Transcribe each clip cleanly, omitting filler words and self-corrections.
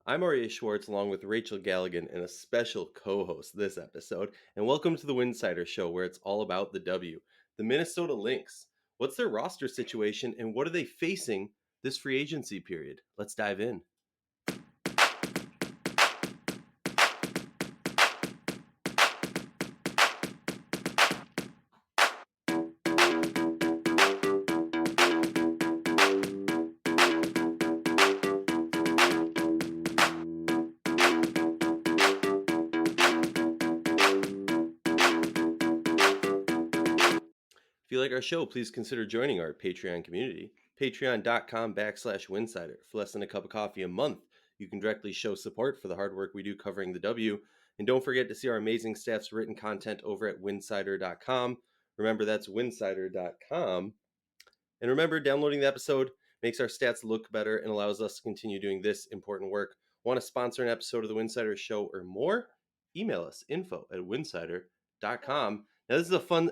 I'm Arya Schwartz along with Rachel Galligan and a special co-host this episode. And welcome to the Winsidr show where it's all about the W. The Minnesota Lynx. What's their roster situation and what are they facing this free agency period? Let's dive in. If you like our show, please consider joining our Patreon community. Patreon.com/Winsidr. For less than a cup of coffee a month, you can directly show support for the hard work we do covering the W. And don't forget to see our amazing staff's written content over at Winsidr.com. Remember, that's Winsidr.com. And remember, downloading the episode makes our stats look better and allows us to continue doing this important work. Want to sponsor an episode of the Winsidr Show or more? Email us info@winsidr.com. Now, this is a fun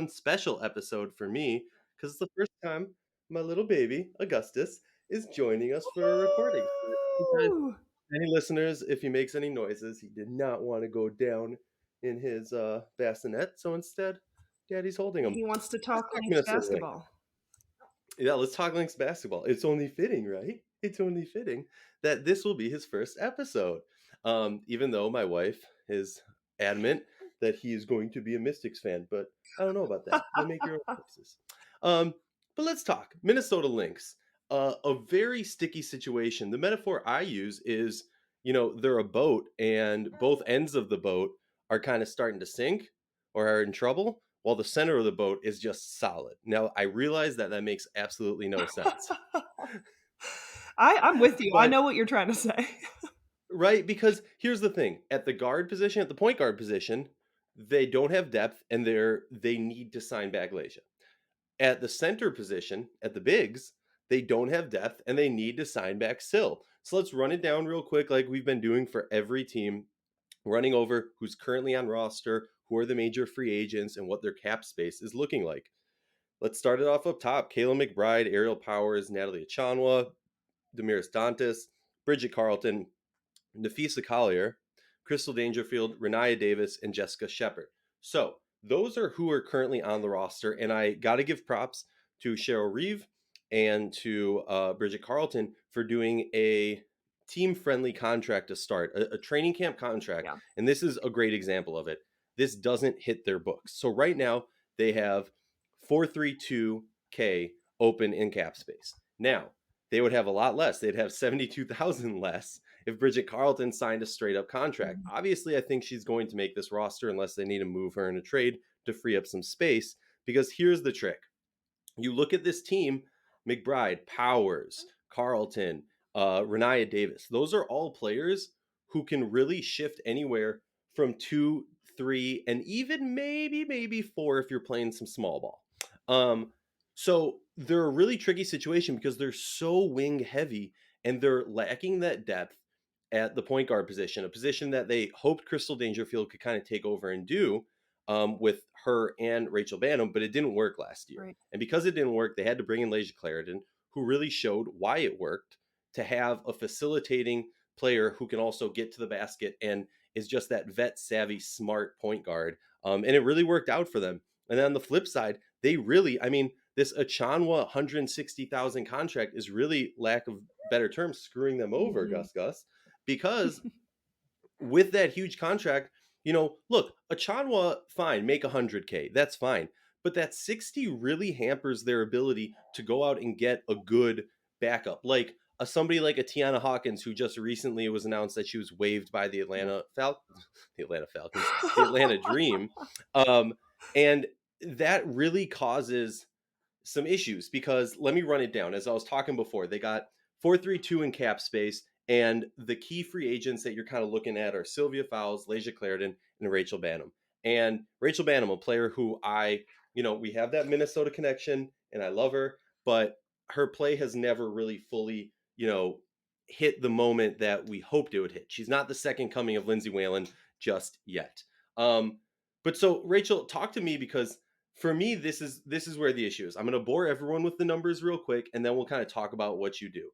special episode for me because it's the first time my little baby Augustus is joining us for a recording. Woo! Any listeners, if he makes any noises, he did not want to go down in his bassinet, so instead, Daddy's holding him. He wants to Let's talk talk Lynx Minnesota Lynx. basketball. Yeah, let's talk Lynx basketball. It's only fitting, right? It's only fitting that this will be his first episode. Even though my wife is adamant that he is going to be a Mystics fan, but I don't know about that. You'll make your own choices. But let's talk Minnesota Lynx. A very sticky situation. The metaphor I use is, they're a boat, and both ends of the boat are kind of starting to sink or are in trouble while the center of the boat is just solid. Now, I realize that makes absolutely no sense. I'm with you. I But know what you're trying to say. right, because here's the thing. At the guard position, at the point guard position, they don't have depth and they need to sign back Leisha. At the center position, at the bigs, they don't have depth and they need to sign back Sill. So let's run it down real quick like we've been doing for every team, running over who's currently on roster, who are the major free agents, and what their cap space is looking like. Let's start it off up top. Kayla McBride, Ariel Powers, Natalie Achanwa, Demiris Dantas, Bridget Carlton, Nafisa Collier, Crystal Dangerfield, Renaya Davis, and Jessica Shepard. So those are who are currently on the roster. And I got to give props to Cheryl Reeve and to Bridget Carlton for doing a team-friendly contract to start, a training camp contract. Yeah. And this is a great example of it. This doesn't hit their books. So right now they have 432K open in cap space. Now, they would have a lot less. They'd have 72,000 less if Bridget Carlton signed a straight up contract. Mhm. Obviously, I think she's going to make this roster unless they need to move her in a trade to free up some space. Because here's the trick. You look at this team, McBride, Powers, Carlton, Renaya Davis. Those are all players who can really shift anywhere from 2, 3, and even maybe 4 if you're playing some small ball. So they're a really tricky situation because they're so wing heavy and they're lacking that depth at the point guard position, a position that they hoped Crystal Dangerfield could kind of take over and do with her and Rachel Banham, but it didn't work last year. Right. And because it didn't work, they had to bring in Leisha Clarendon, who really showed why it worked to have a facilitating player who can also get to the basket and is just that vet savvy, smart point guard. And it really worked out for them. And then on the flip side, they really, this Achanwa 160,000 contract is really, lack of better terms, screwing them over, Mhm. Gus, because with that huge contract, look, Achanwa, fine, make 100K, that's fine, but that 60 really hampers their ability to go out and get a good backup, like somebody like a Tiana Hawkins, who just recently it was announced that she was waived by the Yeah. Atlanta Falcons, the Atlanta Dream, and that really causes some issues because let me run it down. As I was talking before, they got 432 in cap space, and the key free agents that you're kind of looking at are Sylvia Fowles, Leisha Clarendon, and Rachel Banham. And Rachel Banham, a player who we have that Minnesota connection, and I love her, but her play has never really fully, hit the moment that we hoped it would hit. She's not the second coming of Lindsay Whalen just yet. But so Rachel, talk to me because for me, this is where the issue is. I'm going to bore everyone with the numbers real quick, and then we'll kind of talk about what you do.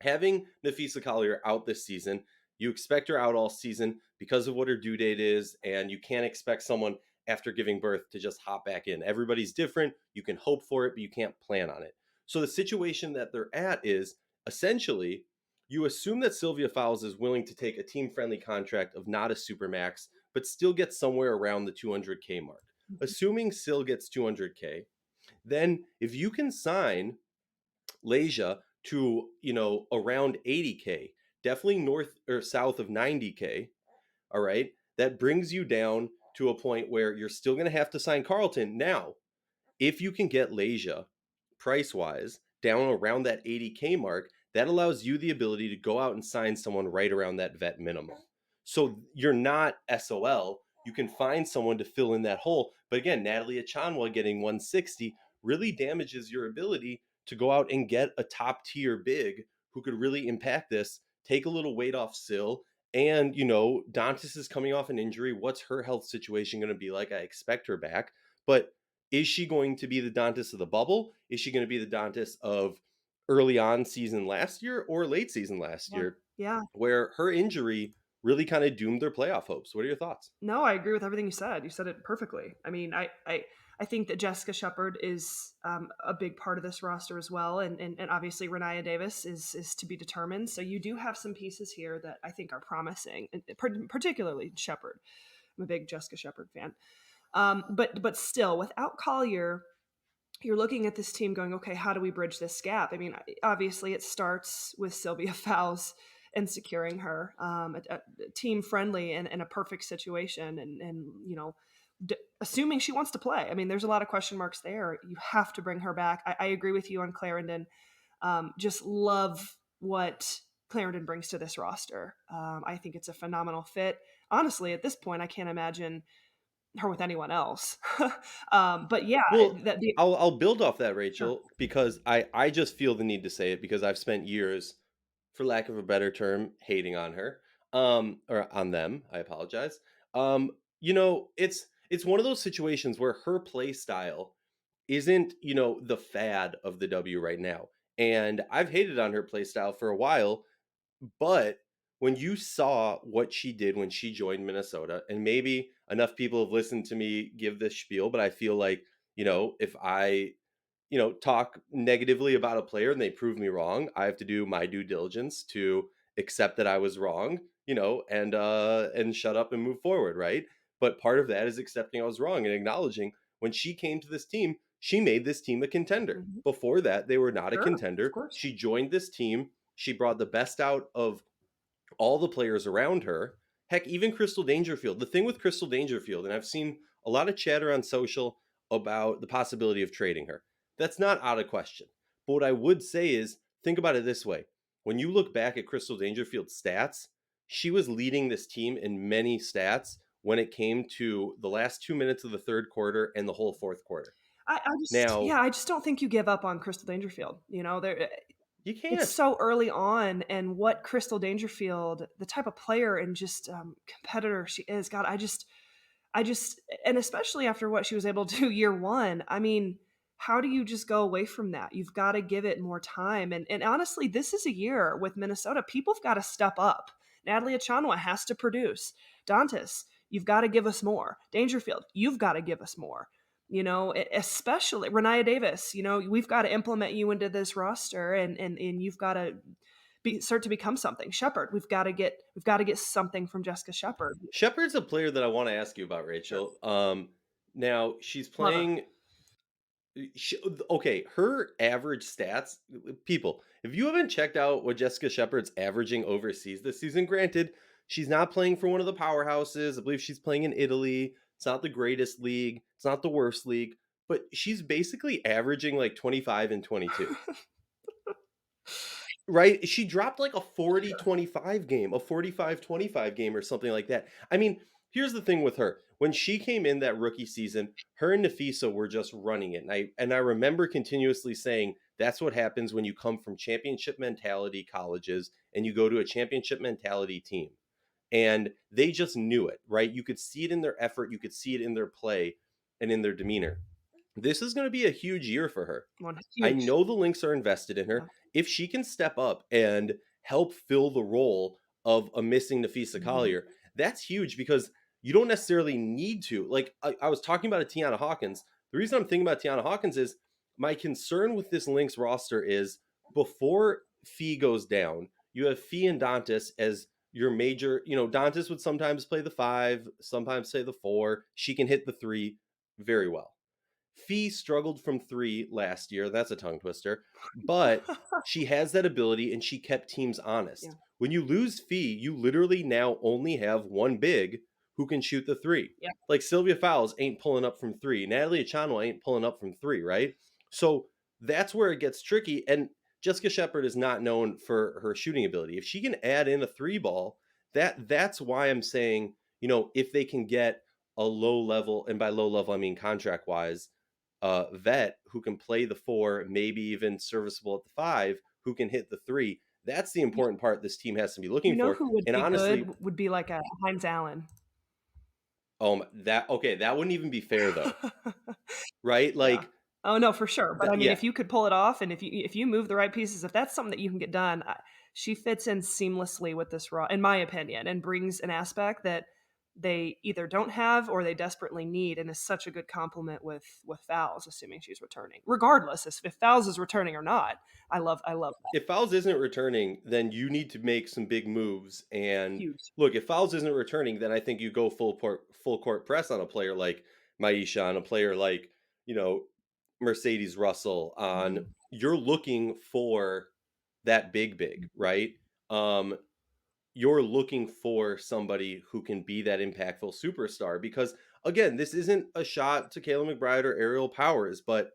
having Nafisa Collier out this season, you expect her out all season because of what her due date is, and you can't expect someone after giving birth to just hop back in. Everybody's different. You can hope for it, but you can't plan on it. So the situation that they're at is essentially you assume that Sylvia Fowles is willing to take a team friendly contract of not a supermax, but still get somewhere around the 200K mark. Assuming Sil gets 200K, then if you can sign Leja to, around 80K, definitely north or south of 90K, all right, that brings you down to a point where you're still going to have to sign Carlton. Now, if you can get Leja price wise down around that 80K mark, that allows you the ability to go out and sign someone right around that vet minimum. So you're not SOL. You can find someone to fill in that hole. But again, Natalie Achanwa getting 160 really damages your ability to go out and get a top tier big who could really impact this, take a little weight off Sil. And, Dantas is coming off an injury. What's her health situation going to be like? I expect her back. But is she going to be the Dantas of the bubble? Is she going to be the Dantas of early on season last year or late season last Yeah. year, Yeah. where her injury really kind of doomed their playoff hopes? What are your thoughts? No, I agree with everything you said. You said it perfectly. I mean, I think that Jessica Shepard is a big part of this roster as well, and obviously Renaya Davis is to be determined. So you do have some pieces here that I think are promising, and particularly Shepard. I'm a big Jessica Shepard fan, but still, without Collier, you're looking at this team going, okay, how do we bridge this gap? I mean, obviously, it starts with Sylvia Fowles and securing her, a team friendly and a perfect situation, and assuming she wants to play. I mean, there's a lot of question marks there. You have to bring her back. I agree with you on Clarendon. Just love what Clarendon brings to this roster. I think it's a phenomenal fit. Honestly, at this point, I can't imagine her with anyone else. But yeah, Well, that the I'll build off that, sure. Rachel, because I just feel the need to say it because I've spent years, for lack of a better term, hating on her, or on them. I apologize. It's one of those situations where her play style isn't, the fad of the W right now, and I've hated on her play style for a while. But when you saw what she did when she joined Minnesota, and maybe enough people have listened to me give this spiel, but I feel like, if I, talk negatively about a player and they prove me wrong, I have to do my due diligence to accept that I was wrong, and shut up and move forward, right? But part of that is accepting I was wrong and acknowledging when she came to this team, she made this team a contender. Mhm. Before that, they were not a Sure, of contender. course. She joined this team, she brought the best out of all the players around her. Heck, even Crystal Dangerfield. The thing with Crystal Dangerfield, and I've seen a lot of chatter on social about the possibility of trading her. That's not out of question. But what I would say is think about it this way. When you look back at Crystal Dangerfield's stats, she was leading this team in many stats when it came to the last 2 minutes of the third quarter and the whole fourth quarter. Now, I just don't think you give up on Crystal Dangerfield. There you it's can't. so early on, and what Crystal Dangerfield, the type of player and just competitor she is. God, I just, and especially after what she was able to do year one. I mean, how do you just go away from that? You've got to give it more time. And honestly, this is a year with Minnesota. People have got to step up. Natalie Achanwa has to produce. Dantas, you've got to give us more. Dangerfield, you've got to give us more. Especially Renaya Davis, we've got to implement you into this roster, and you've got to start to become something. Shepard, we've got to get something from Jessica Shepard. Shepard's a player that I want to ask you about, Sure. Rachel. Now she's Love her. playing. Okay, her average stats, people, if you haven't checked out what Jessica Shepard's averaging overseas this season, granted, she's not playing for one of the powerhouses. I believe she's playing in Italy. It's not the greatest league, it's not the worst league, but she's basically averaging like 25 and 22. Right? She dropped like a 40-25 game, a 45-25 game or something like that. I mean, here's the thing with her. When she came in that rookie season, her and Nafisa were just running it. And I remember continuously saying that's what happens when you come from championship mentality colleges and you go to a championship mentality team. And they just knew it, right? You could see it in their effort, you could see it in their play and in their demeanor. This is going to be a huge year for her. One I huge. know the Lynx are invested in Yeah. her. If she can step up and help fill the role of a missing Nafisa Mhm. Collier, that's huge because you don't necessarily need to. Like I was talking about a Tiana Hawkins. The reason I'm thinking about Tiana Hawkins is my concern with this Lynx roster is before Fee goes down, you have Fee and Dantas as your major. Dantas would sometimes play the five, sometimes play the four. She can hit the three very well. Fee struggled from three last year. That's a tongue twister, but she has that ability and she kept teams Yeah. honest. When you lose Fee, you literally now only have one big who can shoot the three. Yeah. Like Sylvia Fowles ain't pulling up from three. Natalie Achanwa ain't pulling up from three, right? So that's where it gets tricky. And Jessica Shepard is not known for her shooting ability. If she can add in a three ball, that's why I'm saying, if they can get a low level, and by low level I mean contract wise, vet who can play the four, maybe even serviceable at the five, who can hit the three. That's the You important part this team has to be looking you know for. who would And be honestly, good would be like a Heinz Allen. that okay, that wouldn't even be fair though, right? Yeah. Like Oh, no, for sure, but that, I mean, yeah. if you could pull it off and if you move the right pieces, if that's something that you can get done, she fits in seamlessly with this raw in my opinion, and brings an aspect that they either don't have or they desperately need, and is such a good complement with Fowles, assuming she's returning. Regardless if Fowles is returning or not, I love that. If Fowles isn't returning, then you need to make some big moves. And Huge. look, if Fowles isn't returning, then I think you go full court press on a player like Maisha, on a player like you know Mercedes Russell. On Mhm. You're looking for that big, right? Um, you're looking for somebody who can be that impactful superstar because again, this isn't a shot to Kayla McBride or Aerial Powers, but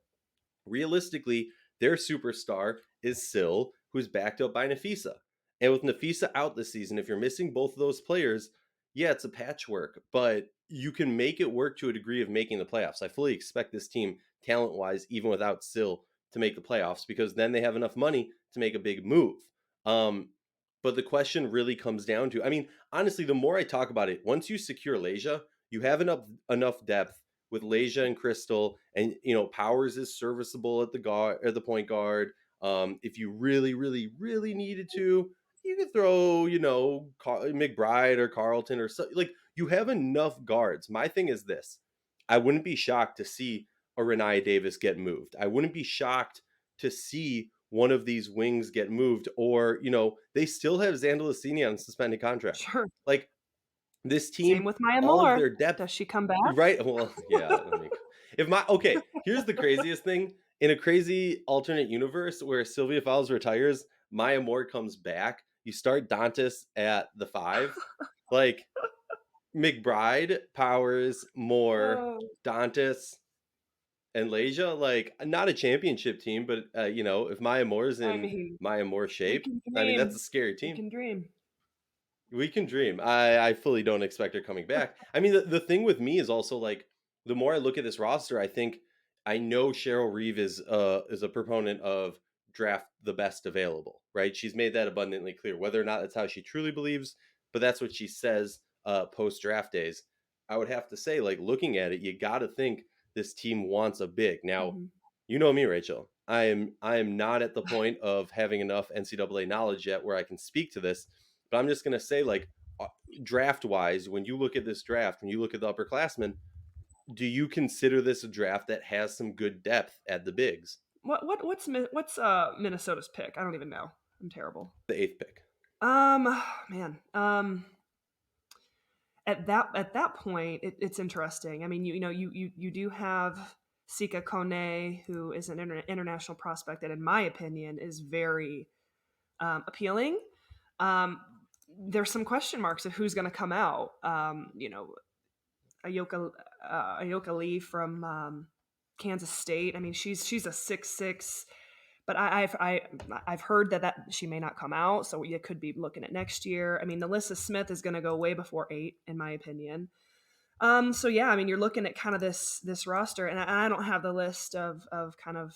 realistically, their superstar is Sil, who's backed up by Nafisa. And with Nafisa out this season, if you're missing both of those players, yeah, it's a patchwork, but you can make it work to a degree of making the playoffs. I fully expect this team, talent wise, even without Sil, to make the playoffs because then they have enough money to make a big move. Um, but the question really comes down to, I mean, honestly, the more I talk about it, once you secure Leja, you have enough depth with Leja and Crystal, and Powers is serviceable at the guard or the point guard. If you really, really, really needed to, you could throw McBride or Carlton or so. Like you have enough guards. My thing is this: I wouldn't be shocked to see a Renaya Davis get moved. I wouldn't be shocked to see one of these wings get moved, or they still have Zandalicini on a suspended contract. Sure. Like this Same team, with Maya all of Moore. their depth. Does she come back? Right. Well, yeah. I mean, if my okay, here's the craziest thing. In a crazy alternate universe where Sylvia Fowles retires, Maya Moore comes back. You start Dantas at the five, like McBride, Powers, Moore, Oh, Dantas, and Leja. Like not a championship team, but if Maya Moore's I in mean, Maya Moore we shape, can I mean that's a dream. scary We team. can dream. We can dream. I fully don't expect her coming back. I mean, the thing with me is also like the more I look at this roster, I think I know Cheryl Reeve is a proponent of draft the best available, right? She's made that abundantly clear. Whether or not that's how she truly believes, but that's what she says post draft days. I would have to say, like looking at it, you got to think this team wants a big. Now, Mhm. you know me, Rachel. I am not at the point of having enough NCAA knowledge yet where I can speak to this, but I'm just gonna say, like, draft wise, when you look at this draft, when you look at the upperclassmen, do you consider this a draft that has some good depth at the bigs? What's Minnesota's pick? I don't even know. I'm terrible. The eighth pick. Man. At that point, it's interesting. I mean, you do have Sika Kone, who is an international prospect that, in my opinion, is very appealing. Um, there's some question marks of who's going to come out. Ayoka Ayoka Lee from Kansas State. I mean, she's a 6'6", but I've heard that she may not come out, so you could be looking at next year. I mean, Alyssa Smith is going to go way before 8, in my opinion. So yeah, I mean, you're looking at kind of this roster, and I don't have the list of kind of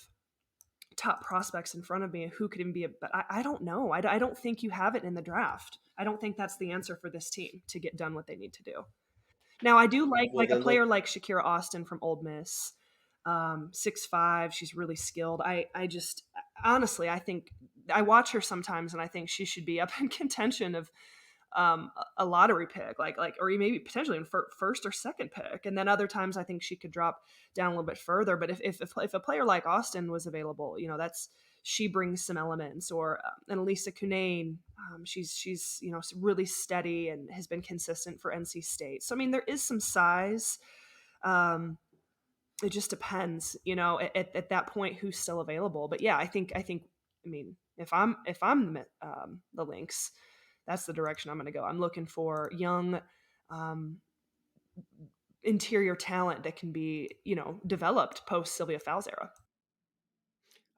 top prospects in front of me who could even be but I don't know. I don't think you have it in the draft. I don't think that's the answer for this team to get done what they need to do. Now, I do like Well, a then player like Shakira Austin from Old Miss. 6'5". She's really skilled. I just honestly, I think I watch her sometimes and I think she should be up in contention of a lottery pick, or maybe potentially in first or second pick. And then other times I think she could drop down a little bit further. But if a player like Austin was available, that's she brings some elements, or and Elisa Cunane, she's really steady and has been consistent for NC State. So I mean there is some size. It just depends, at that point who's still available. But yeah, I mean if I'm the Lynx, that's the direction I'm going to go. I'm looking for young um, interior talent that can be, developed post Sylvia Fowles era.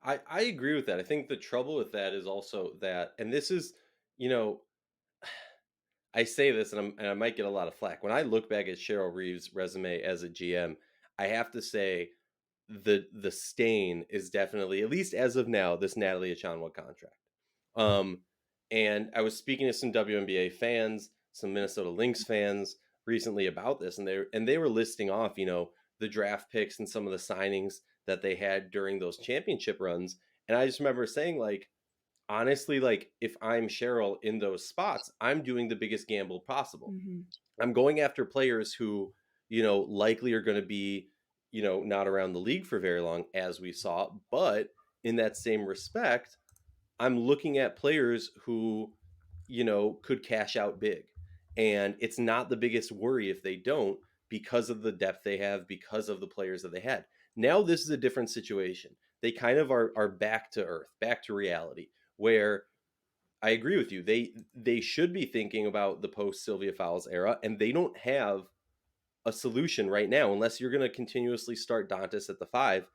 I agree with that. I think the trouble with that is also that, and this is, you know, I say this and I might get a lot of flack. When I look back at Cheryl Reeves' resume as a GM, I have to say the stain is definitely, at least as of now, this Natalie Achanwa contract. Um, and I was speaking to some WNBA fans, some Minnesota Lynx fans recently about this, and they were listing off, the draft picks and some of the signings that they had during those championship runs. And I just remember saying, like, honestly, like, if I'm Cheryl in those spots, I'm doing the biggest gamble possible. Mm-hmm. I'm going after players who, likely are going to be, not around the league for very long, as we saw. But in that same respect, I'm looking at players who, could cash out big. And it's not the biggest worry if they don't, because of the depth they have, because of the players that they had. Now this is a different situation. They kind of are back to earth, back to reality, where I agree with you. They should be thinking about the post Sylvia Fowles era, and they don't have a solution right now unless you're going to continuously start Dantas at the 5.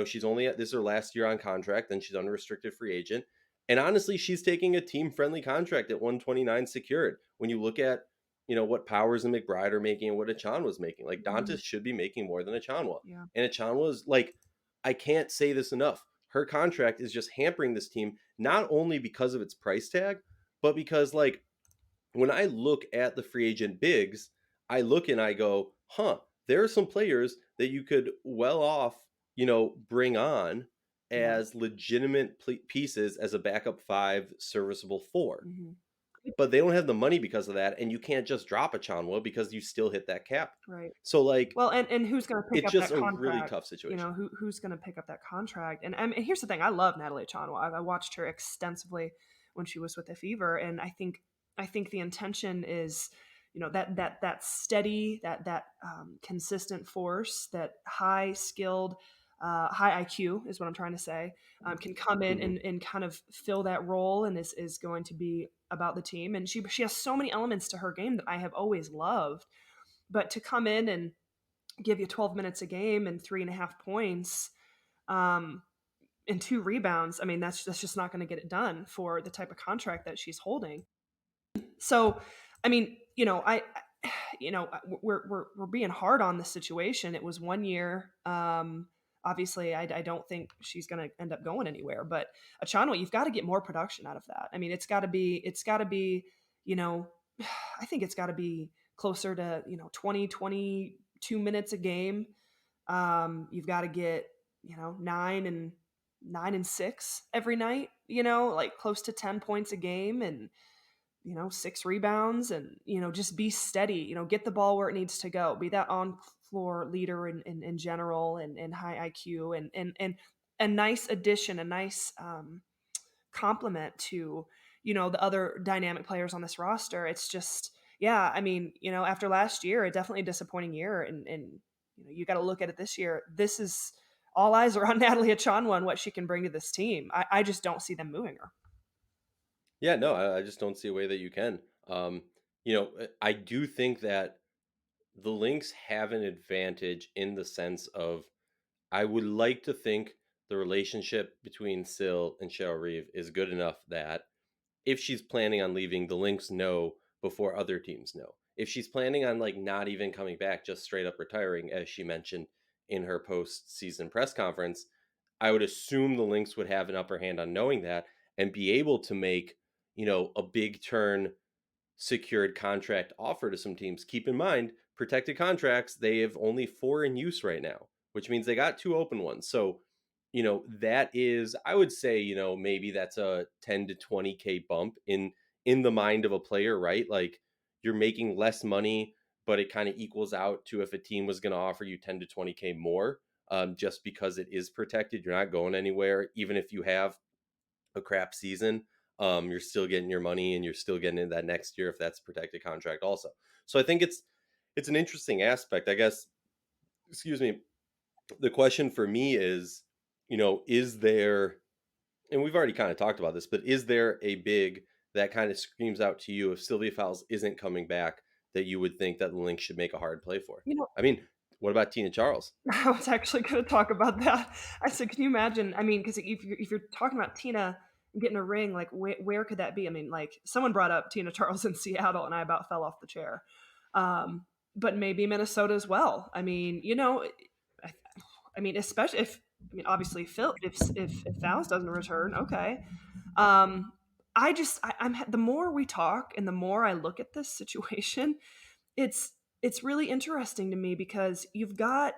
She's only this is her last year on contract, then she's unrestricted free agent. And honestly, she's taking a team friendly contract at 129 secured. When you look at, what Powers and McBride are making and what Achan was making, like, Mm-hmm. Dantas should be making more than Achanwa. Yeah. And Achanwa is, like, I can't say this enough. Her contract is just hampering this team, not only because of its price tag, but because, like, when I look at the free agent bigs, I look and I go, there are some players that you could well off, bring on Yeah. as legitimate pieces as a backup 5, serviceable 4. Mm-hmm. But they don't have the money because of that, and you can't just drop a Chanwa because you still hit that cap. Right. So, like, Well, and who's going to pick it's up just that a really contract? tough situation. Who's going to pick up that contract? And here's the thing: I love Natalie Chanwa. I watched her extensively when she was with the Fever, and I think the intention is, that steady, that consistent force, that high skilled, high IQ is what I'm trying to say, can come in Hmm. and kind of fill that role, and is going to be about the team. And she has so many elements to her game that I have always loved, but to come in and give you 12 minutes a game and 3.5 points, um, and 2 rebounds, I mean, that's just not going to get it done for the type of contract that she's holding. So, I mean, we're being hard on this situation. It was 1 year. Obviously, I don't think she's going to end up going anywhere. But Achanwa, you've got to get more production out of that. I mean, it's got to be, you know, I think it's got to be closer to 20, 22 minutes a game. You've got to get 9 and 6 every night. Like close to 10 points a game, and 6 rebounds, and just be steady, get the ball where it needs to go, be that on floor leader in general, and high IQ, and a nice addition, a nice complement to the other dynamic players on this roster. It's just, yeah, I mean, after last year, a definitely disappointing year, and you got to look at it this year. This is all eyes are on Natalie Achanwa and what she can bring to this team. I just don't see them moving her. Yeah, no, I just don't see a way that you can. I do think that the Lynx have an advantage in the sense of, I would like to think the relationship between Sil and Cheryl Reeve is good enough that if she's planning on leaving, the Lynx know before other teams know. If she's planning on, like, not even coming back, just straight up retiring, as she mentioned in her post-season press conference, I would assume the Lynx would have an upper hand on knowing that and be able to make, a big turn secured contract offer to some teams. Keep in mind, protected contracts, they have only 4 in use right now. which means they got 2 open ones. So, that is, I would say, maybe that's a 10 to 20K bump in the mind of a player, right? Like, you're making less money, but it kind of equals out to if a team was going to offer you 10 to 20K more, just because it is protected. You're not going anywhere, even if you have a crap season. You're still getting your money, and you're still getting in that next year if that's a protected contract also. So I think it's an interesting aspect, I guess. Excuse me. The question for me is, is there, and we've already kind of talked about this, but is there a big that kind of screams out to you if Sylvia Fowles isn't coming back that you would think that the Lynx should make a hard play for? You know, I mean, what about Tina Charles? I was actually going to talk about that. I said, can you imagine? I mean, because if you're talking about Tina getting a ring, like where could that be? I mean, like someone brought up Tina Charles in Seattle, and I about fell off the chair. But maybe Minnesota as well. I mean, I, I mean, especially if I mean, obviously, Phil, if Fouls doesn't return, okay. Um, I'm the more we talk and the more I look at this situation, it's it's really interesting to me because you've got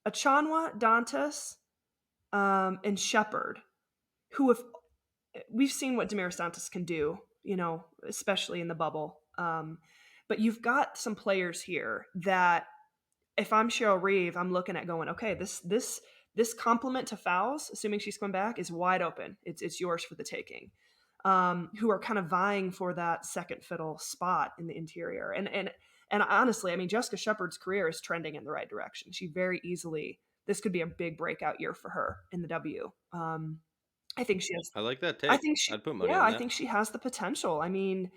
Achanwa, Dantas, and Shepard, who have we've seen what Damaris Dantas can do, especially in the bubble. But you've got some players here that if I'm Cheryl Reeve, I'm looking at going, okay, this compliment to Fouls, assuming she's coming back, is wide open. It's yours for the taking. Who are kind of vying for that second fiddle spot in the interior. And honestly, I mean, Jessica Shepard's career is trending in the right direction. She very easily this could be a big breakout year for her in the W. I think she has. I like that I take. think she. I'd put money Yeah, on I that. think she has the potential. I mean,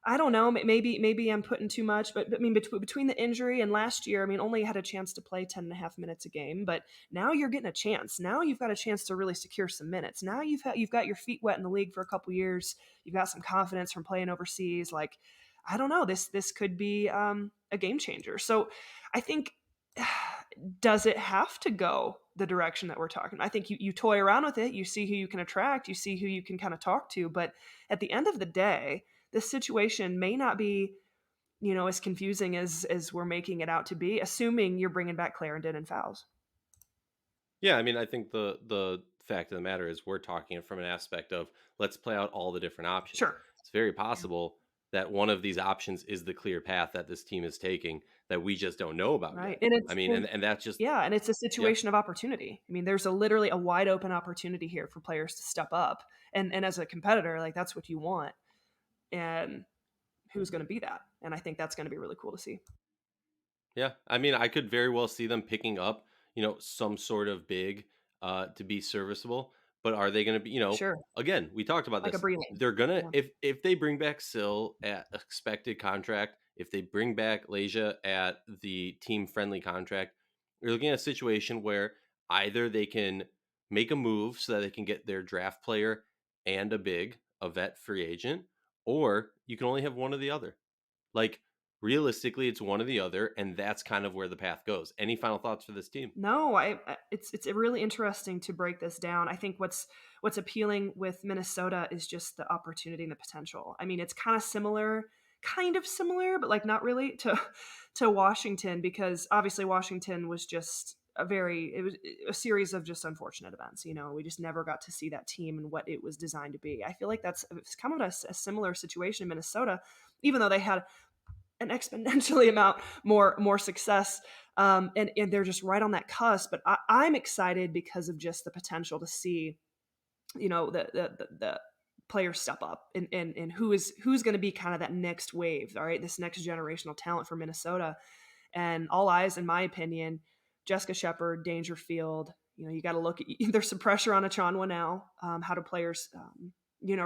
I don't know. Maybe I'm putting too much, but I mean, between the injury and last year, I mean, only had a chance to play 10 and a half minutes a game. But now you're getting a chance. Now you've got a chance to really secure some minutes. Now you've got your feet wet in the league for a couple years. You've got some confidence from playing overseas. Like, I don't know. This could be a game changer. So, I think. Does it have to go the direction that we're talking? I think you toy around with it. You see who you can attract. You see who you can kind of talk to. But at the end of the day, this situation may not be as confusing as we're making it out to be, assuming you're bringing back Clarendon and Fouls. Yeah, I mean, I think the fact of the matter is we're talking it from an aspect of let's play out all the different options. Sure. It's very possible that one of these options is the clear path that this team is taking that we just don't know about Right. yet. And I it's mean, and and that's just yeah, and it's a yeah. situation of opportunity. I mean, there's literally a wide open opportunity here for players to step up. And as a competitor, like that's what you want. And who's going to be that? And I think that's going to be really cool to see. Yeah, I mean, I could very well see them picking up, some sort of big to be serviceable, but are they going to be, Sure. again, we talked about Like a this. Breland. They're going to Yeah. if they bring back Sill at expected contract, if they bring back Leja at the team friendly contract, you're looking at a situation where either they can make a move so that they can get their draft player and a vet free agent, or you can only have one or the other. Like, realistically, it's one or the other, and that's kind of where the path goes. Any final thoughts for this team? No, it's really interesting to break this down. I think what's appealing with Minnesota is just the opportunity and the potential. I mean, it's kind of similar, but like not really to Washington because obviously Washington was just it was a series of just unfortunate events. We just never got to see that team and what it was designed to be. I feel like it's kind of a similar situation in Minnesota, even though they had an exponentially amount more success, and they're just right on that cusp. But I'm excited because of just the potential to see the players step up and who's going to be kind of that next wave. All right, this next generational talent for Minnesota, and all eyes, in my opinion, Jessica Shepard, Dangerfield. You got to look at there's some pressure on Achanwa now. How do players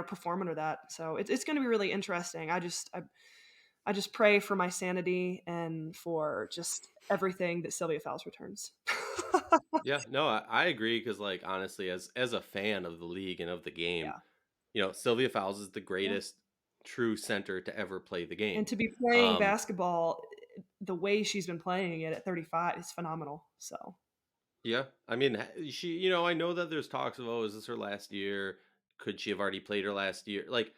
perform under that? So it's going to be really interesting. I just pray for my sanity and for just everything that Sylvia Fowles returns. Yeah, no, I agree because, like, honestly, as a fan of the league and of the game, Yeah. Sylvia Fowles is the Yeah. greatest true center to ever play the game. And to be playing Um, basketball the way she's been playing it at 35 is phenomenal. So, yeah, I mean, she, I know that there's talks of, oh, is this her last year? Could she have already played her last year? Like,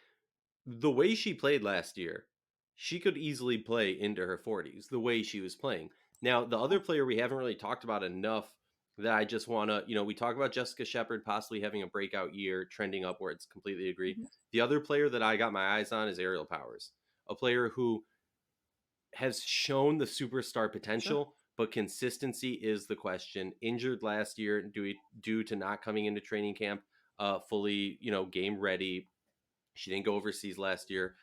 the way she played last year, she could easily play into her 40s the way she was playing. Now, the yeah. other player we haven't really talked about enough that I just want to, we talk about Jessica Shepard possibly having a breakout year, trending upwards. Completely agree. Mhm. The other player that I got my eyes on is Ariel Powers, a player who has shown the superstar Sure. potential, but consistency is the question. Injured last year due to not coming into training camp fully, game ready. She didn't go overseas last year,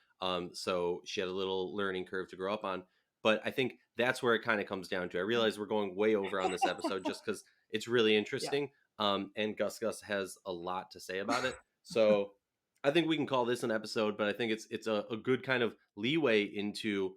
so she had a little learning curve to grow up on. But I think that's where it kind of comes down to. I realize we're going way over on this episode just because it's really Yeah. interesting, and Gus has a lot to say about it. So I think we can call this an episode, but I think it's a good kind of leeway into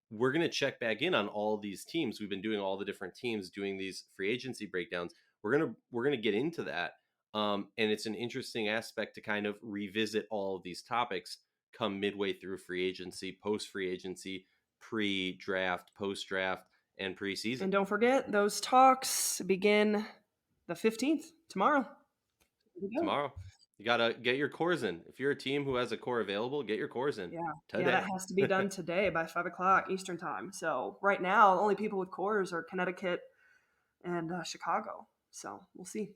we're going to check back in on all these teams. We've been doing all the different teams, doing these free agency breakdowns. We're gonna get into that, and it's an interesting aspect to kind of revisit all of these topics come midway through free agency, post free agency, pre draft, post draft, and preseason And don't forget, those talks begin the 15th, tomorrow. Here we go. tomorrow. You gotta get your cores in. If you're a team who has a core available, get your cores in Yeah. Yeah, that today. has to be done today by 5 o'clock Eastern time. So right now, the only people with cores are Connecticut and Chicago. So we'll see.